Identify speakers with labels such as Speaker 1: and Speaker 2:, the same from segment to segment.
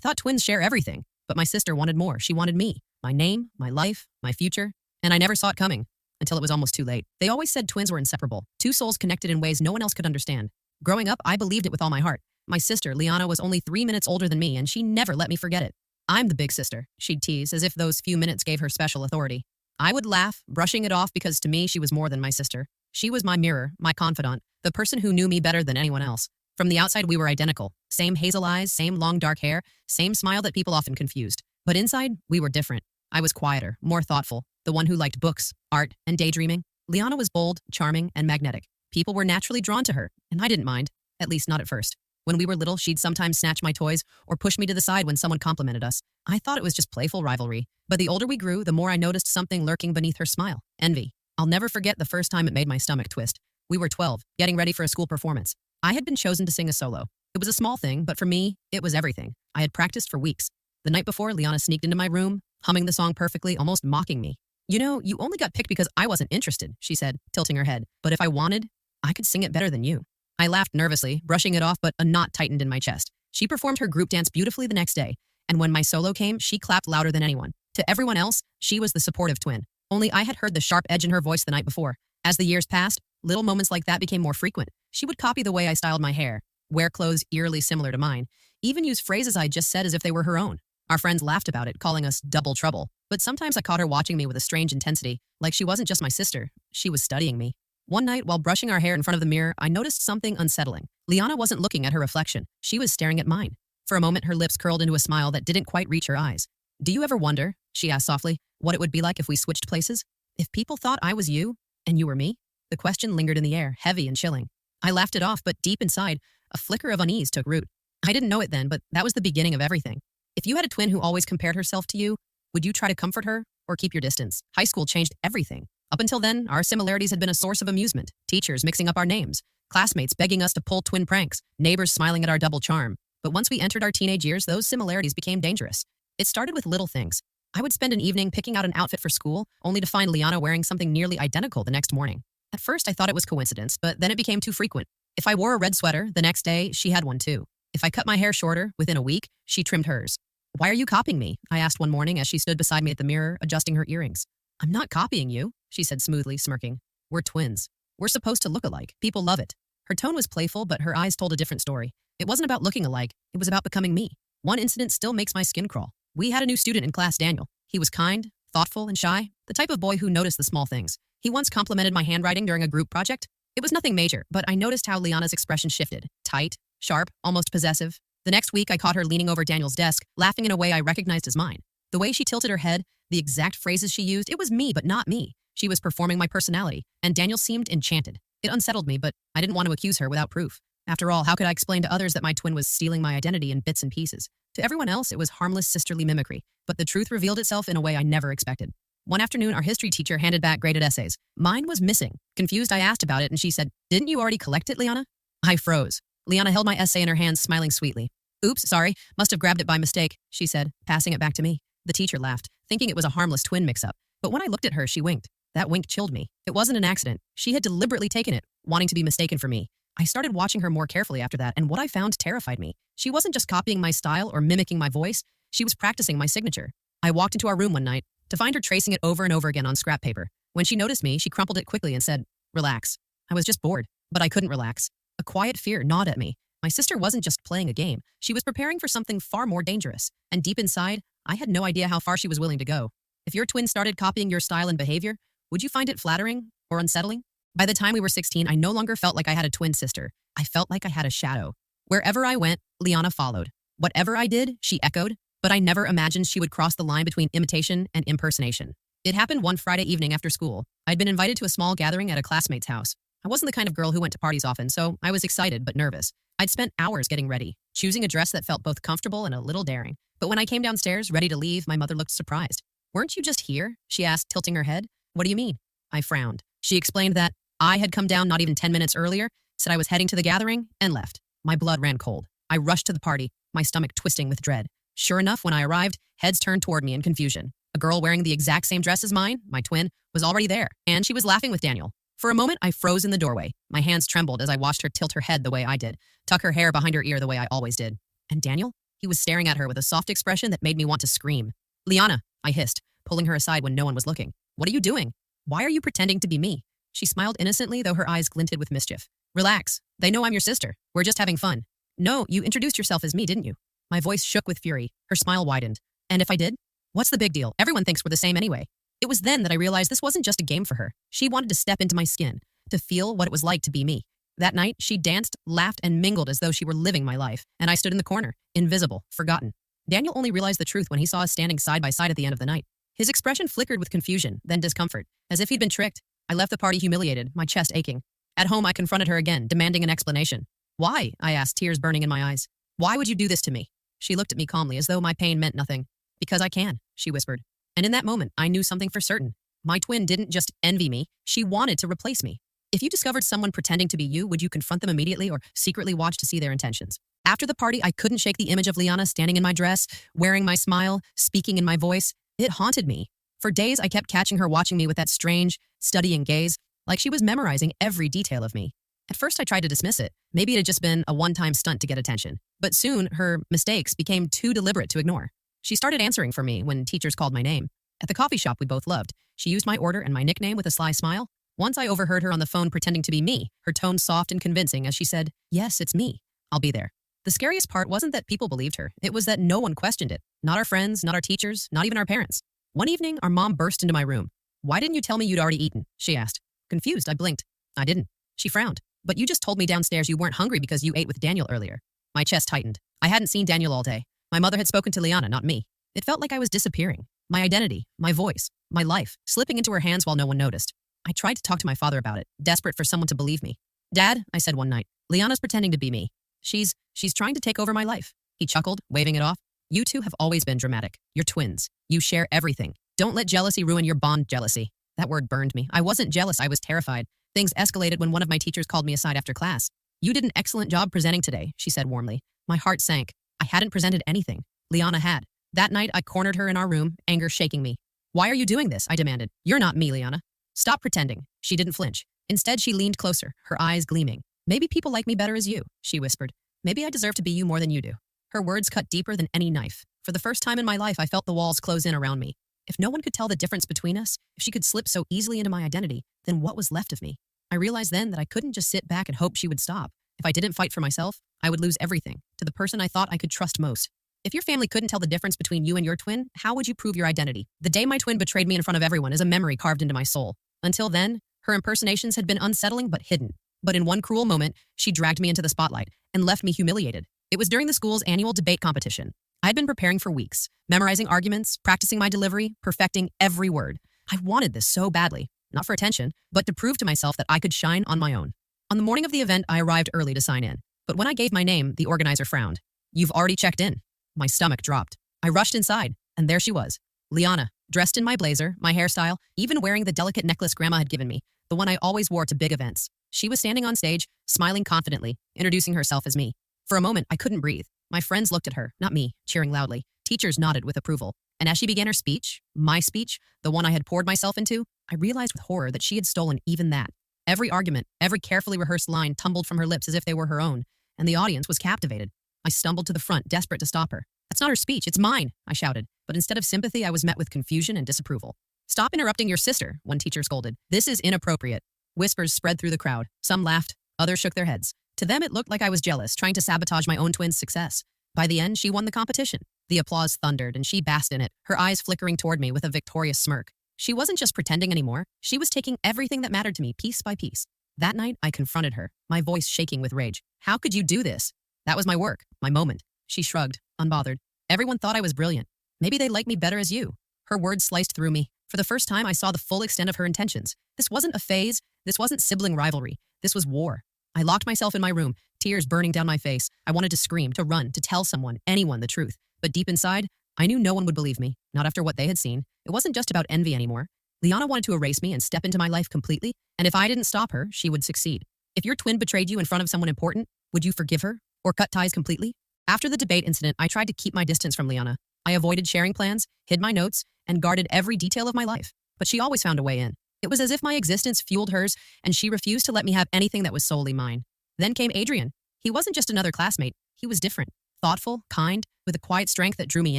Speaker 1: thought twins share everything, but my sister wanted more. She wanted me, my name, my life, my future, and I never saw it coming until it was almost too late. They always said twins were inseparable, two souls connected in ways no one else could understand. Growing up, I believed it with all my heart. My sister, Liana, was only 3 minutes older than me, and she never let me forget it. I'm the big sister, she'd tease, as if those few minutes gave her special authority. I would laugh, brushing it off because to me she was more than my sister. She was my mirror, my confidant, the person who knew me better than anyone else. From the outside, we were identical. Same hazel eyes, same long dark hair, same smile that people often confused. But inside, we were different. I was quieter, more thoughtful, the one who liked books, art, and daydreaming. Liana was bold, charming, and magnetic. People were naturally drawn to her, and I didn't mind, at least not at first. When we were little, she'd sometimes snatch my toys or push me to the side when someone complimented us. I thought it was just playful rivalry. But the older we grew, the more I noticed something lurking beneath her smile. Envy. I'll never forget the first time it made my stomach twist. We were 12, getting ready for a school performance. I had been chosen to sing a solo. It was a small thing, but for me, it was everything. I had practiced for weeks. The night before, Liana sneaked into my room, humming the song perfectly, almost mocking me. You know, you only got picked because I wasn't interested, she said, tilting her head. But if I wanted, I could sing it better than you. I laughed nervously, brushing it off, but a knot tightened in my chest. She performed her group dance beautifully the next day, and when my solo came, she clapped louder than anyone. To everyone else, she was the supportive twin. Only I had heard the sharp edge in her voice the night before. As the years passed, little moments like that became more frequent. She would copy the way I styled my hair, wear clothes eerily similar to mine, even use phrases I just said as if they were her own. Our friends laughed about it, calling us double trouble. But sometimes I caught her watching me with a strange intensity, like she wasn't just my sister, she was studying me. One night, while brushing our hair in front of the mirror, I noticed something unsettling. Liana wasn't looking at her reflection. She was staring at mine. For a moment, her lips curled into a smile that didn't quite reach her eyes. "Do you ever wonder," she asked softly, "what it would be like if we switched places? If people thought I was you, and you were me?" The question lingered in the air, heavy and chilling. I laughed it off, but deep inside, a flicker of unease took root. I didn't know it then, but that was the beginning of everything. If you had a twin who always compared herself to you, would you try to comfort her or keep your distance? High school changed everything. Up until then, our similarities had been a source of amusement. Teachers mixing up our names, classmates begging us to pull twin pranks, neighbors smiling at our double charm. But once we entered our teenage years, those similarities became dangerous. It started with little things. I would spend an evening picking out an outfit for school, only to find Liana wearing something nearly identical the next morning. At first, I thought it was coincidence, but then it became too frequent. If I wore a red sweater, the next day, she had one too. If I cut my hair shorter, within a week, she trimmed hers. "Why are you copying me?" I asked one morning as she stood beside me at the mirror, adjusting her earrings. "I'm not copying you," she said smoothly, smirking. "We're twins. We're supposed to look alike. People love it." Her tone was playful, but her eyes told a different story. It wasn't about looking alike. It was about becoming me. One incident still makes my skin crawl. We had a new student in class, Daniel. He was kind, thoughtful, and shy, the type of boy who noticed the small things. He once complimented my handwriting during a group project. It was nothing major, but I noticed how Liana's expression shifted. Tight, sharp, almost possessive. The next week, I caught her leaning over Daniel's desk, laughing in a way I recognized as mine. The way she tilted her head, the exact phrases she used, it was me, but not me. She was performing my personality, and Daniel seemed enchanted. It unsettled me, but I didn't want to accuse her without proof. After all, how could I explain to others that my twin was stealing my identity in bits and pieces? To everyone else, it was harmless sisterly mimicry, but the truth revealed itself in a way I never expected. One afternoon, our history teacher handed back graded essays. Mine was missing. Confused, I asked about it, and she said, "Didn't you already collect it, Liana?" I froze. Liana held my essay in her hands, smiling sweetly. "Oops, sorry, must have grabbed it by mistake," she said, passing it back to me. The teacher laughed, thinking it was a harmless twin mix-up. But when I looked at her, she winked. That wink chilled me. It wasn't an accident. She had deliberately taken it, wanting to be mistaken for me. I started watching her more carefully after that, and what I found terrified me. She wasn't just copying my style or mimicking my voice. She was practicing my signature. I walked into our room one night to find her tracing it over and over again on scrap paper. When she noticed me, she crumpled it quickly and said, "Relax." I was just bored, but I couldn't relax. A quiet fear gnawed at me. My sister wasn't just playing a game. She was preparing for something far more dangerous. And deep inside, I had no idea how far she was willing to go. If your twin started copying your style and behavior, would you find it flattering or unsettling? By the time we were 16, I no longer felt like I had a twin sister. I felt like I had a shadow. Wherever I went, Liana followed. Whatever I did, she echoed, but I never imagined she would cross the line between imitation and impersonation. It happened one Friday evening after school. I'd been invited to a small gathering at a classmate's house. I wasn't the kind of girl who went to parties often, so I was excited but nervous. I'd spent hours getting ready, choosing a dress that felt both comfortable and a little daring. But when I came downstairs, ready to leave, my mother looked surprised. "Weren't you just here?" she asked, tilting her head. "What do you mean?" I frowned. She explained that I had come down not even 10 minutes earlier, said I was heading to the gathering, and left. My blood ran cold. I rushed to the party, my stomach twisting with dread. Sure enough, when I arrived, heads turned toward me in confusion. A girl wearing the exact same dress as mine, my twin, was already there, and she was laughing with Daniel. For a moment, I froze in the doorway. My hands trembled as I watched her tilt her head the way I did, tuck her hair behind her ear the way I always did. "And Daniel?" He was staring at her with a soft expression that made me want to scream. Liana, I hissed, pulling her aside when no one was looking. What are you doing? Why are you pretending to be me? She smiled innocently, though her eyes glinted with mischief. Relax. They know I'm your sister. We're just having fun. No, you introduced yourself as me, didn't you? My voice shook with fury. Her smile widened. And if I did? What's the big deal? Everyone thinks we're the same anyway. It was then that I realized this wasn't just a game for her. She wanted to step into my skin, to feel what it was like to be me. That night, she danced, laughed, and mingled as though she were living my life, and I stood in the corner, invisible, forgotten. Daniel only realized the truth when he saw us standing side by side at the end of the night. His expression flickered with confusion, then discomfort, as if he'd been tricked. I left the party humiliated, my chest aching. At home, I confronted her again, demanding an explanation. Why? I asked, tears burning in my eyes. Why would you do this to me? She looked at me calmly, as though my pain meant nothing. Because I can, she whispered. And in that moment, I knew something for certain. My twin didn't just envy me, she wanted to replace me. If you discovered someone pretending to be you, would you confront them immediately or secretly watch to see their intentions? After the party, I couldn't shake the image of Liana standing in my dress, wearing my smile, speaking in my voice. It haunted me. For days, I kept catching her watching me with that strange, studying gaze, like she was memorizing every detail of me. At first, I tried to dismiss it. Maybe it had just been a one-time stunt to get attention. But soon, her mistakes became too deliberate to ignore. She started answering for me when teachers called my name. At the coffee shop we both loved, she used my order and my nickname with a sly smile. Once I overheard her on the phone pretending to be me, her tone soft and convincing as she said, "Yes, it's me. I'll be there." The scariest part wasn't that people believed her. It was that no one questioned it. Not our friends, not our teachers, not even our parents. One evening, our mom burst into my room. "Why didn't you tell me you'd already eaten?" she asked. Confused, I blinked. "I didn't." She frowned. "But you just told me downstairs you weren't hungry because you ate with Daniel earlier." My chest tightened. I hadn't seen Daniel all day. My mother had spoken to Liana, not me. It felt like I was disappearing. My identity, my voice, my life, slipping into her hands while no one noticed. I tried to talk to my father about it, desperate for someone to believe me. "Dad," I said one night, "Liana's pretending to be me. She's trying to take over my life." He chuckled, waving it off. "You two have always been dramatic. You're twins. You share everything. Don't let jealousy ruin your bond." Jealousy. That word burned me. I wasn't jealous, I was terrified. Things escalated when one of my teachers called me aside after class. "You did an excellent job presenting today," she said warmly. My heart sank. I hadn't presented anything. Liana had. That night, I cornered her in our room, anger shaking me. "Why are you doing this?" I demanded. "You're not me, Liana." "Stop pretending." She didn't flinch. Instead, she leaned closer, her eyes gleaming. "Maybe people like me better as you," she whispered. "Maybe I deserve to be you more than you do." Her words cut deeper than any knife. For the first time in my life, I felt the walls close in around me. If no one could tell the difference between us, if she could slip so easily into my identity, then what was left of me? I realized then that I couldn't just sit back and hope she would stop. If I didn't fight for myself, I would lose everything, to the person I thought I could trust most. If your family couldn't tell the difference between you and your twin, how would you prove your identity? The day my twin betrayed me in front of everyone is a memory carved into my soul. Until then, her impersonations had been unsettling but hidden. But in one cruel moment, she dragged me into the spotlight and left me humiliated. It was during the school's annual debate competition. I'd been preparing for weeks, memorizing arguments, practicing my delivery, perfecting every word. I wanted this so badly, not for attention, but to prove to myself that I could shine on my own. On the morning of the event, I arrived early to sign in. But when I gave my name, the organizer frowned. "You've already checked in." My stomach dropped. I rushed inside, and there she was. Liana, dressed in my blazer, my hairstyle, even wearing the delicate necklace Grandma had given me, the one I always wore to big events. She was standing on stage, smiling confidently, introducing herself as me. For a moment, I couldn't breathe. My friends looked at her, not me, cheering loudly. Teachers nodded with approval. And as she began her speech, my speech, the one I had poured myself into, I realized with horror that she had stolen even that. Every argument, every carefully rehearsed line tumbled from her lips as if they were her own, and the audience was captivated. I stumbled to the front, desperate to stop her. "That's not her speech, it's mine," I shouted. But instead of sympathy, I was met with confusion and disapproval. "Stop interrupting your sister," one teacher scolded. "This is inappropriate." Whispers spread through the crowd. Some laughed, others shook their heads. To them, it looked like I was jealous, trying to sabotage my own twin's success. By the end, she won the competition. The applause thundered, and she basked in it, her eyes flickering toward me with a victorious smirk. She wasn't just pretending anymore. She was taking everything that mattered to me piece by piece. That night, I confronted her, my voice shaking with rage. "How could you do this?" "That was my work, my moment." She shrugged, unbothered. "Everyone thought I was brilliant. Maybe they like me better as you." Her words sliced through me. For the first time, I saw the full extent of her intentions. This wasn't a phase. This wasn't sibling rivalry. This was war. I locked myself in my room, tears burning down my face. I wanted to scream, to run, to tell someone, anyone, the truth. But deep inside, I knew no one would believe me, not after what they had seen. It wasn't just about envy anymore. Liana wanted to erase me and step into my life completely, and if I didn't stop her, she would succeed. If your twin betrayed you in front of someone important, would you forgive her? Or cut ties completely? After the debate incident, I tried to keep my distance from Liana. I avoided sharing plans, hid my notes, and guarded every detail of my life. But she always found a way in. It was as if my existence fueled hers, and she refused to let me have anything that was solely mine. Then came Adrian. He wasn't just another classmate. He was different. thoughtful, kind, with a quiet strength that drew me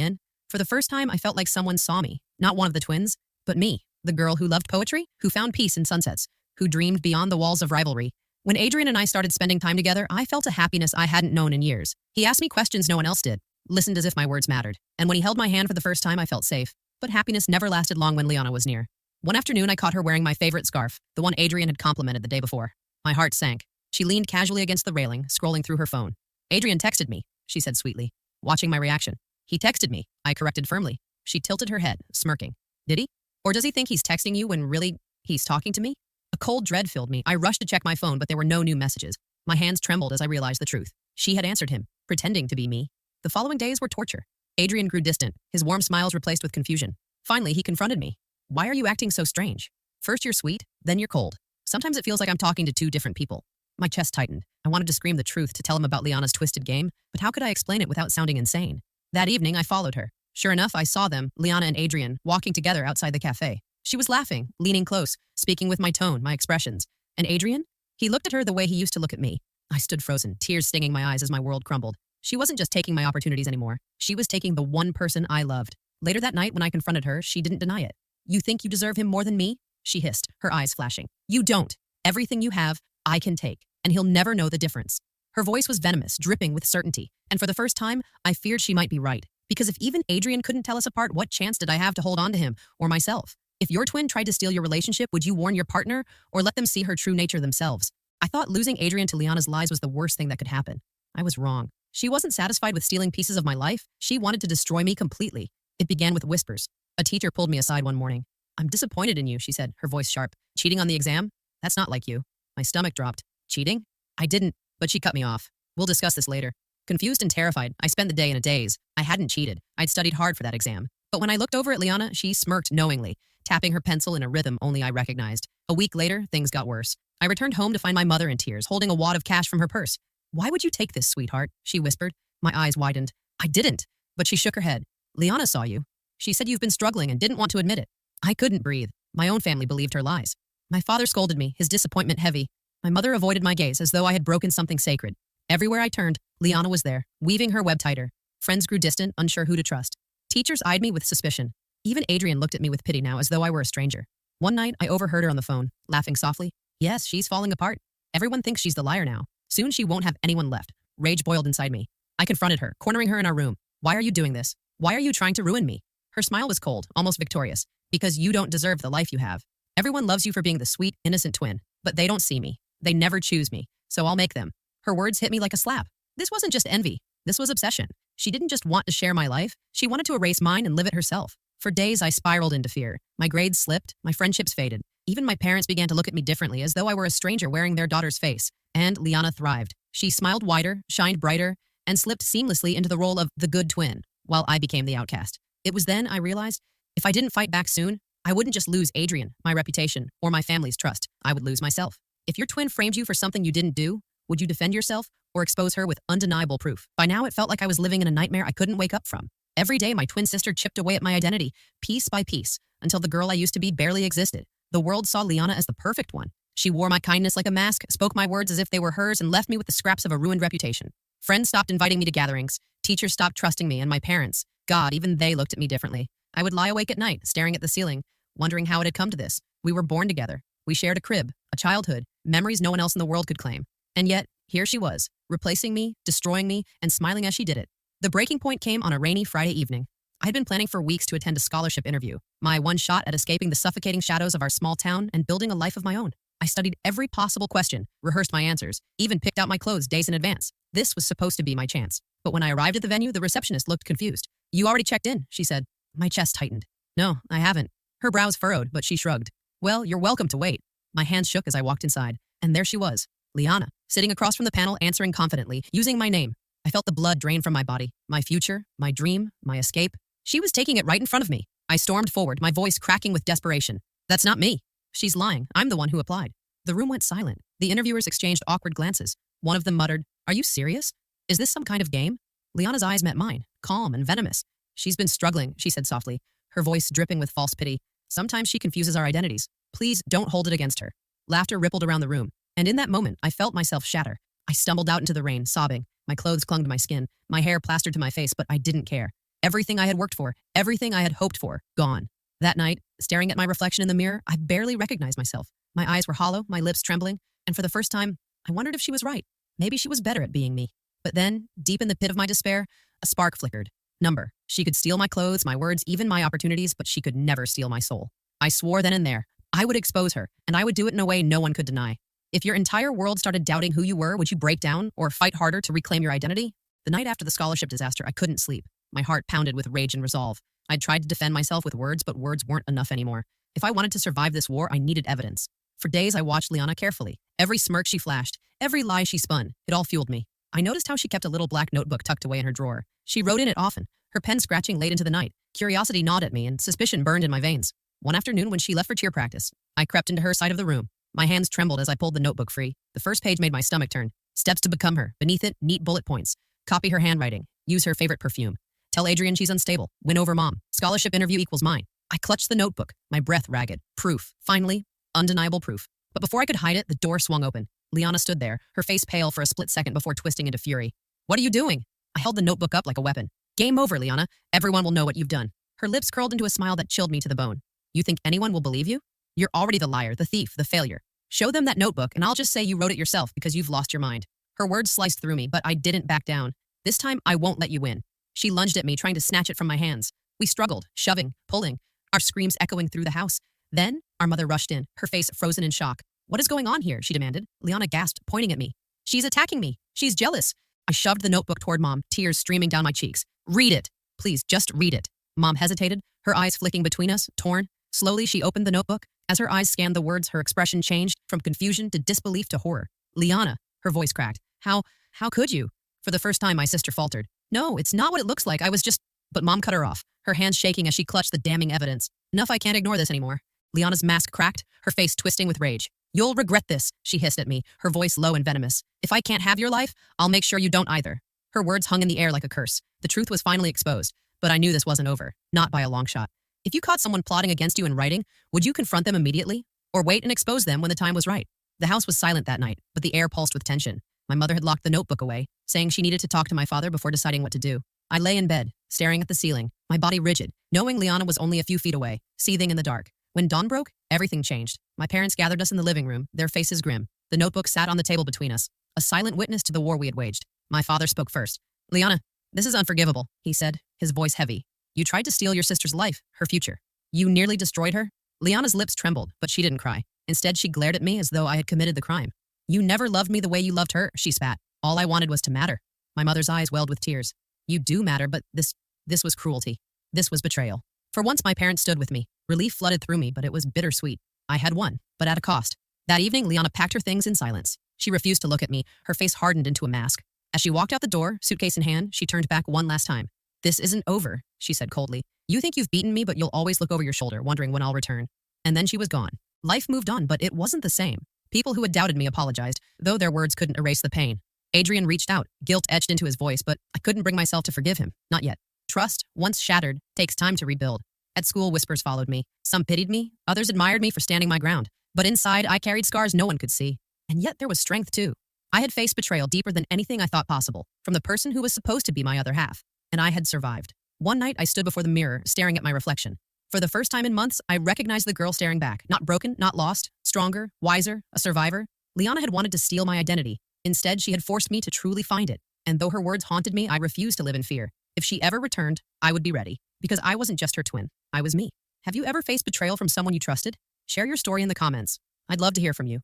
Speaker 1: in. For the first time, I felt like someone saw me, not one of the twins, but me, the girl who loved poetry, who found peace in sunsets, who dreamed beyond the walls of rivalry. When Adrian and I started spending time together, I felt a happiness I hadn't known in years. He asked me questions no one else did, listened as if my words mattered, and when he held my hand for the first time, I felt safe. But happiness never lasted long when Liana was near. One afternoon, I caught her wearing my favorite scarf, the one Adrian had complimented the day before. My heart sank. She leaned casually against the railing, scrolling through her phone. Adrian texted me, she said sweetly, watching my reaction. He texted me, I corrected firmly. She tilted her head, smirking. Did he? Or does he think he's texting you when really he's talking to me? A cold dread filled me. I rushed to check my phone, but there were no new messages. My hands trembled as I realized the truth. She had answered him, pretending to be me. The following days were torture. Adrian grew distant, his warm smiles replaced with confusion. Finally, he confronted me. Why are you acting so strange? First you're sweet, then you're cold. Sometimes it feels like I'm talking to two different people. My chest tightened. I wanted to scream the truth to tell him about Liana's twisted game, but how could I explain it without sounding insane? That evening, I followed her. Sure enough, I saw them, Liana and Adrian, walking together outside the cafe. She was laughing, leaning close, speaking with my tone, my expressions. And Adrian? He looked at her the way he used to look at me. I stood frozen, tears stinging my eyes as my world crumbled. She wasn't just taking my opportunities anymore. She was taking the one person I loved. Later that night, when I confronted her, she didn't deny it. You think you deserve him more than me? She hissed, her eyes flashing. You don't. Everything you have, I can take, and he'll never know the difference. Her voice was venomous, dripping with certainty. And for the first time, I feared she might be right. Because if even Adrian couldn't tell us apart, what chance did I have to hold on to him or myself? If your twin tried to steal your relationship, would you warn your partner or let them see her true nature themselves? I thought losing Adrian to Liana's lies was the worst thing that could happen. I was wrong. She wasn't satisfied with stealing pieces of my life. She wanted to destroy me completely. It began with whispers. A teacher pulled me aside one morning. I'm disappointed in you, she said, her voice sharp. Cheating on the exam? That's not like you. My stomach dropped. Cheating? I didn't, but she cut me off. We'll discuss this later. Confused and terrified, I spent the day in a daze. I hadn't cheated. I'd studied hard for that exam. But when I looked over at Liana, she smirked knowingly, tapping her pencil in a rhythm only I recognized. A week later, things got worse. I returned home to find my mother in tears, holding a wad of cash from her purse. Why would you take this, sweetheart? She whispered. My eyes widened. I didn't. But she shook her head. Liana saw you. She said you've been struggling and didn't want to admit it. I couldn't breathe. My own family believed her lies. My father scolded me, his disappointment heavy. My mother avoided my gaze as though I had broken something sacred. Everywhere I turned, Liana was there, weaving her web tighter. Friends grew distant, unsure who to trust. Teachers eyed me with suspicion. Even Adrian looked at me with pity now as though I were a stranger. One night, I overheard her on the phone, laughing softly. Yes, she's falling apart. Everyone thinks she's the liar now. Soon she won't have anyone left. Rage boiled inside me. I confronted her, cornering her in our room. Why are you doing this? Why are you trying to ruin me? Her smile was cold, almost victorious. Because you don't deserve the life you have. Everyone loves you for being the sweet, innocent twin, but they don't see me. They never choose me, so I'll make them. Her words hit me like a slap. This wasn't just envy. This was obsession. She didn't just want to share my life. She wanted to erase mine and live it herself. For days, I spiraled into fear. My grades slipped. My friendships faded. Even my parents began to look at me differently, as though I were a stranger wearing their daughter's face. And Liana thrived. She smiled wider, shined brighter, and slipped seamlessly into the role of the good twin, while I became the outcast. It was then I realized, if I didn't fight back soon, I wouldn't just lose Adrian, my reputation, or my family's trust. I would lose myself. If your twin framed you for something you didn't do, would you defend yourself or expose her with undeniable proof? By now, it felt like I was living in a nightmare I couldn't wake up from. Every day, my twin sister chipped away at my identity, piece by piece, until the girl I used to be barely existed. The world saw Liana as the perfect one. She wore my kindness like a mask, spoke my words as if they were hers, and left me with the scraps of a ruined reputation. Friends stopped inviting me to gatherings. Teachers stopped trusting me, and my parents, God, even they looked at me differently. I would lie awake at night, staring at the ceiling, wondering how it had come to this. We were born together. We shared a crib, a childhood, memories no one else in the world could claim. And yet, here she was, replacing me, destroying me, and smiling as she did it. The breaking point came on a rainy Friday evening. I had been planning for weeks to attend a scholarship interview, my one shot at escaping the suffocating shadows of our small town and building a life of my own. I studied every possible question, rehearsed my answers, even picked out my clothes days in advance. This was supposed to be my chance. But when I arrived at the venue, the receptionist looked confused. You already checked in, she said. My chest tightened. No, I haven't. Her brows furrowed, but she shrugged. Well, you're welcome to wait. My hands shook as I walked inside, and there she was, Liana, sitting across from the panel, answering confidently, using my name. I felt the blood drain from my body, my future, my dream, my escape. She was taking it right in front of me. I stormed forward, my voice cracking with desperation. That's not me. She's lying. I'm the one who applied. The room went silent. The interviewers exchanged awkward glances. One of them muttered, Are you serious? Is this some kind of game? Liana's eyes met mine, calm and venomous. She's been struggling, she said softly, her voice dripping with false pity. Sometimes she confuses our identities. Please don't hold it against her. Laughter rippled around the room, and in that moment, I felt myself shatter. I stumbled out into the rain, sobbing. My clothes clung to my skin, my hair plastered to my face, but I didn't care. Everything I had worked for, everything I had hoped for, gone. That night, staring at my reflection in the mirror, I barely recognized myself. My eyes were hollow, my lips trembling, and for the first time, I wondered if she was right. Maybe she was better at being me. But then, deep in the pit of my despair, a spark flickered. Number. She could steal my clothes, my words, even my opportunities, but she could never steal my soul. I swore then and there, I would expose her, and I would do it in a way no one could deny. If your entire world started doubting who you were, would you break down or fight harder to reclaim your identity? The night after the scholarship disaster, I couldn't sleep. My heart pounded with rage and resolve. I'd tried to defend myself with words, but words weren't enough anymore. If I wanted to survive this war, I needed evidence. For days, I watched Liana carefully. Every smirk she flashed, every lie she spun, it all fueled me. I noticed how she kept a little black notebook tucked away in her drawer. She wrote in it often, her pen scratching late into the night. Curiosity gnawed at me, and suspicion burned in my veins. One afternoon, when she left for cheer practice, I crept into her side of the room. My hands trembled as I pulled the notebook free. The first page made my stomach turn. Steps to become her. Beneath it, neat bullet points. Copy her handwriting. Use her favorite perfume. Tell Adrian she's unstable. Win over mom. Scholarship interview equals mine. I clutched the notebook, my breath ragged. Proof. Finally, undeniable proof. But before I could hide it, the door swung open. Liana stood there, her face pale for a split second before twisting into fury. What are you doing? I held the notebook up like a weapon. Game over, Liana. Everyone will know what you've done. Her lips curled into a smile that chilled me to the bone. You think anyone will believe you? You're already the liar, the thief, the failure. Show them that notebook, and I'll just say you wrote it yourself because you've lost your mind. Her words sliced through me, but I didn't back down. This time, I won't let you win. She lunged at me, trying to snatch it from my hands. We struggled, shoving, pulling, our screams echoing through the house. Then, our mother rushed in, her face frozen in shock. What is going on here? She demanded. Liana gasped, pointing at me. She's attacking me. She's jealous. I shoved the notebook toward Mom, tears streaming down my cheeks. Read it. Please, just read it. Mom hesitated, her eyes flicking between us, torn. Slowly, she opened the notebook. As her eyes scanned the words, her expression changed from confusion to disbelief to horror. Liana, her voice cracked. How could you? For the first time, my sister faltered. No, it's not what it looks like. I was just... But Mom cut her off, her hands shaking as she clutched the damning evidence. Enough, I can't ignore this anymore. Liana's mask cracked, her face twisting with rage. You'll regret this, she hissed at me, her voice low and venomous. If I can't have your life, I'll make sure you don't either. Her words hung in the air like a curse. The truth was finally exposed, but I knew this wasn't over, not by a long shot. If you caught someone plotting against you in writing, would you confront them immediately? Or wait and expose them when the time was right? The house was silent that night, but the air pulsed with tension. My mother had locked the notebook away, saying she needed to talk to my father before deciding what to do. I lay in bed, staring at the ceiling, my body rigid, knowing Liana was only a few feet away, seething in the dark. When dawn broke, everything changed. My parents gathered us in the living room, their faces grim. The notebook sat on the table between us, a silent witness to the war we had waged. My father spoke first. Liana, this is unforgivable, he said, his voice heavy. You tried to steal your sister's life, her future. You nearly destroyed her? Liana's lips trembled, but she didn't cry. Instead, she glared at me as though I had committed the crime. You never loved me the way you loved her, she spat. All I wanted was to matter. My mother's eyes welled with tears. You do matter, but this was cruelty. This was betrayal. For once, my parents stood with me. Relief flooded through me, but it was bittersweet. I had won, but at a cost. That evening, Liana packed her things in silence. She refused to look at me, her face hardened into a mask. As she walked out the door, suitcase in hand, she turned back one last time. This isn't over, she said coldly. You think you've beaten me, but you'll always look over your shoulder, wondering when I'll return. And then she was gone. Life moved on, but it wasn't the same. People who had doubted me apologized, though their words couldn't erase the pain. Adrian reached out, guilt etched into his voice, but I couldn't bring myself to forgive him. Not yet. Trust, once shattered, takes time to rebuild. At school, whispers followed me. Some pitied me, others admired me for standing my ground. But inside, I carried scars no one could see. And yet there was strength too. I had faced betrayal deeper than anything I thought possible, from the person who was supposed to be my other half. And I had survived. One night, I stood before the mirror, staring at my reflection. For the first time in months, I recognized the girl staring back. Not broken, not lost, stronger, wiser, a survivor. Liana had wanted to steal my identity. Instead, she had forced me to truly find it. And though her words haunted me, I refused to live in fear. If she ever returned, I would be ready. Because I wasn't just her twin. I was me. Have you ever faced betrayal from someone you trusted? Share your story in the comments. I'd love to hear from you.